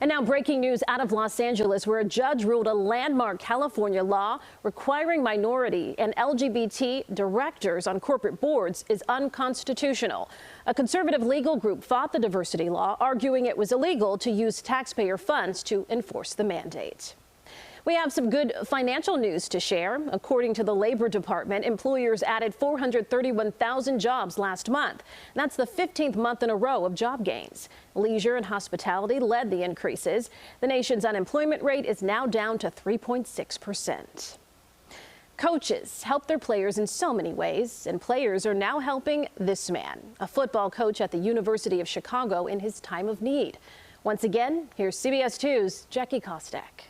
And now breaking news out of Los Angeles, where a judge ruled a landmark California law requiring minority and LGBT directors on corporate boards is unconstitutional. A conservative legal group fought the diversity law, arguing it was illegal to use taxpayer funds to enforce the mandate. We have some good financial news to share. According to the Labor Department, employers added 431,000 jobs last month. That's the 15th month in a row of job gains. Leisure and hospitality led the increases. The nation's unemployment rate is now down to 3.6%. Coaches help their players in so many ways, and players are now helping this man, a football coach at the University of Chicago, in his time of need. Once again, here's CBS 2's Jackie Kostek.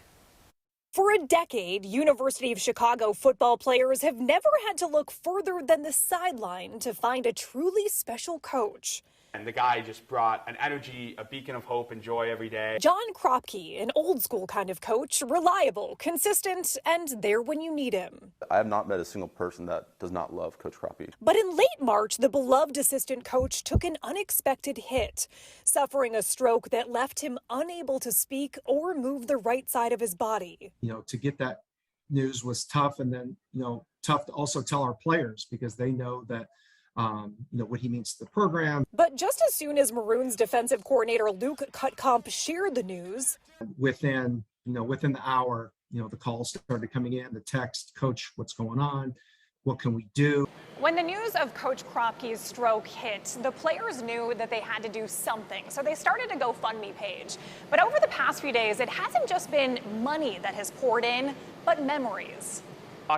For a decade, University of Chicago football players have never had to look further than the sideline to find a truly special coach. And the guy just brought an energy, a beacon of hope and joy every day. John Kropke, an old school kind of coach, reliable, consistent, and there when you need him. I have not met a single person that does not love Coach Kropke. But in late March, the beloved assistant coach took an unexpected hit, suffering a stroke that left him unable to speak or move the right side of his body. To get that news was tough, and then, tough to also tell our players, because they know that what he means to the program. But just as soon as Maroons defensive coordinator Luke Cutcomp shared the news, within the hour, the calls started coming in, the text, "Coach, what's going on? What can we do?" When the news of Coach Kropke's stroke hit, the players knew that they had to do something, so they started a GoFundMe page. But over the past few days, it hasn't just been money that has poured in, but memories.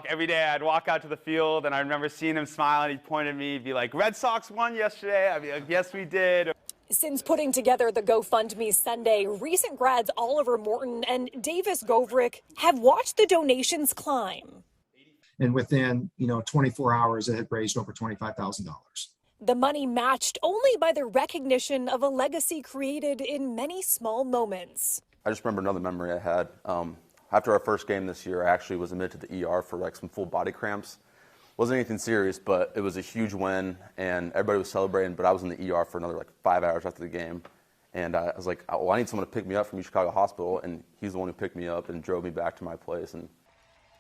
Every day I'd walk out to the field and I remember seeing him smile and he'd point at me, be like, "Red Sox won yesterday." I'd be like, "Yes, we did." Since putting together the GoFundMe Sunday, recent grads Oliver Morton and Davis Govrick have watched the donations climb. And within, 24 hours, it had raised over $25,000. The money matched only by the recognition of a legacy created in many small moments. I just remember another memory I had. After our first game this year, I actually was admitted to the ER for some full body cramps. Wasn't anything serious, but it was a huge win, and everybody was celebrating, but I was in the ER for another 5 hours after the game. And I was like, well, I need someone to pick me up from Chicago Hospital, and he's the one who picked me up and drove me back to my place. And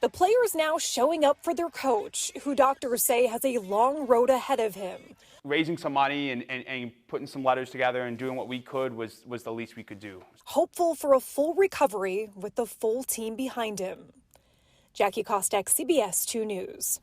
the players now showing up for their coach, who doctors say has a long road ahead of him. Raising some money and putting some letters together and doing what we could was the least we could do. Hopeful for a full recovery with the full team behind him. Jackie Kostek, CBS 2 News.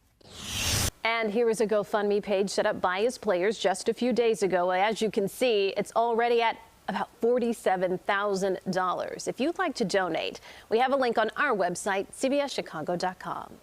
And here is a GoFundMe page set up by his players just a few days ago. As you can see, it's already at about $47,000. If you'd like to donate, we have a link on our website, cbschicago.com.